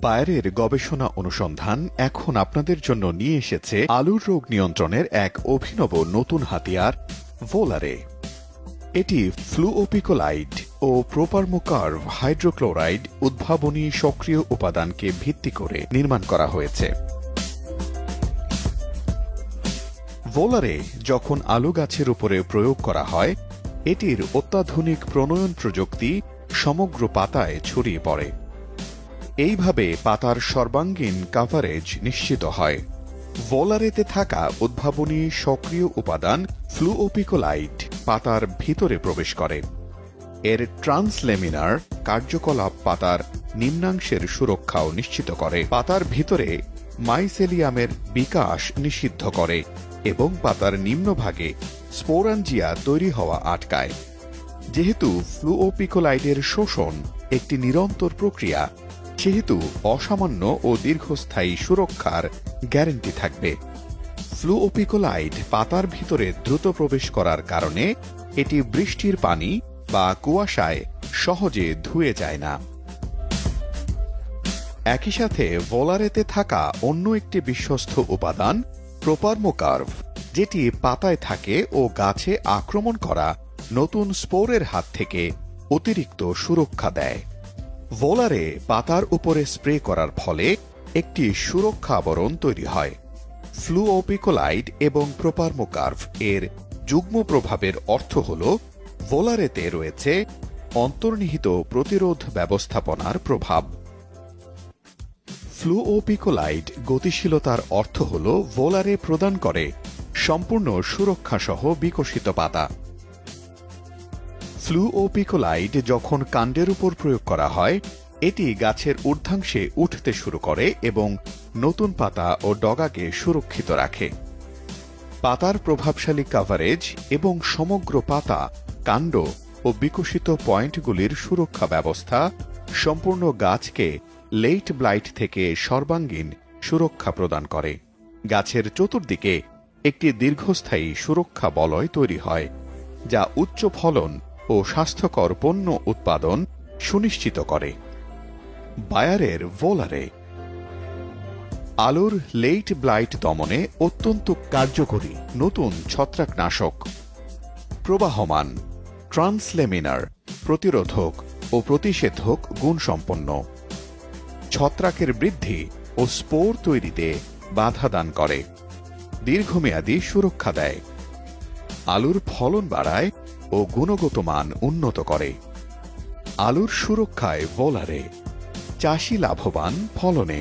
বায়ারের গবেষণা অনুসন্ধান এখন আপনাদের জন্য নিয়ে এসেছে আলুর রোগ নিয়ন্ত্রণের এক অভিনব নতুন হাতিয়ার ভোলারে। এটি ফ্লুওপিকোলাইড ও প্রোপারমোকার্ভ হাইড্রোক্লোরাইড উদ্ভাবনী সক্রিয় উপাদানকে ভিত্তি করে নির্মাণ করা হয়েছে। ভোলারে যখন আলু গাছের উপরে প্রয়োগ করা হয়, এটির অত্যাধুনিক প্রণয়ন প্রযুক্তি সমগ্র পাতায় ছড়িয়ে পড়ে। এইভাবে পাতার সর্বাঙ্গীন কাভারেজ নিশ্চিত হয়। ভোলারেতে থাকা উদ্ভাবনী সক্রিয় উপাদান ফ্লুওপিকোলাইড পাতার ভিতরে প্রবেশ করে। এর ট্রান্সলেমিনার কার্যকলাপ পাতার নিম্নাংশের সুরক্ষাও নিশ্চিত করে, পাতার ভিতরে মাইসেলিয়ামের বিকাশ নিষিদ্ধ করে এবং পাতার নিম্নভাগে স্পোরাঞ্জিয়া তৈরি হওয়া আটকায়। যেহেতু ফ্লুওপিকোলাইডের শোষণ একটি নিরন্তর প্রক্রিয়া, সেহেতু অসামান্য ও দীর্ঘস্থায়ী সুরক্ষার গ্যারান্টি থাকবে। ফ্লুওপিকোলাইড পাতার ভিতরে দ্রুত প্রবেশ করার কারণে এটি বৃষ্টির পানি বা কুয়াশায় সহজে ধুয়ে যায় না। একই সাথে ভোলারেতে থাকা অন্য একটি বিশ্বস্ত উপাদান প্রোপারমোকার্ভ, যেটি পাতায় থাকে ও গাছে আক্রমণ করা নতুন স্পোরের হাত থেকে অতিরিক্ত সুরক্ষা দেয়। ভোলারে পাতার উপরে স্প্রে করার ফলে একটি সুরক্ষা আবরণ তৈরি হয়। ফ্লুওপিকোলাইড এবং প্রোপারমোকার্ভ এর যুগ্ম প্রভাবের অর্থ হল ভোলারেতে রয়েছে অন্তর্নিহিত প্রতিরোধ ব্যবস্থাপনার প্রভাব। ফ্লুওপিকোলাইড গতিশীলতার অর্থ হল ভোলারে প্রদান করে সম্পূর্ণ সুরক্ষাসহ বিকশিত পাতা। ফ্লুওপিকোলাইড যখন কাণ্ডের উপর প্রয়োগ করা হয়, এটি গাছের ঊর্ধ্বাংশে উঠতে শুরু করে এবং নতুন পাতা ও ডগাকে সুরক্ষিত রাখে। পাতার প্রভাবশালী কাভারেজ এবং সমগ্র পাতা, কাণ্ড ও বিকশিত পয়েন্টগুলির সুরক্ষা ব্যবস্থা সম্পূর্ণ গাছকে লেট ব্লাইট থেকে সর্বাঙ্গীন সুরক্ষা প্রদান করে। গাছের চতুর্দিকে একটি দীর্ঘস্থায়ী সুরক্ষা বলয় তৈরি হয়, যা উচ্চ ফলন ও স্বাস্থ্যকর পণ্য উৎপাদন সুনিশ্চিত করে। বায়ারের ভোলারে আলুর লেট ব্লাইট দমনে অত্যন্ত কার্যকরী নতুন ছত্রাকনাশক, প্রবাহমান, ট্রান্সলেমিনার, প্রতিরোধক ও প্রতিষেধক গুণসম্পন্ন, ছত্রাকের বৃদ্ধি ও স্পোর তৈরিতে বাধা দান করে, দীর্ঘমেয়াদী সুরক্ষা দেয়, আলুর ফলন বাড়ায় ও গুণগত মান উন্নত করে। আলুর সুরক্ষায় ভোলারে চাষি লাভবান, ফলনে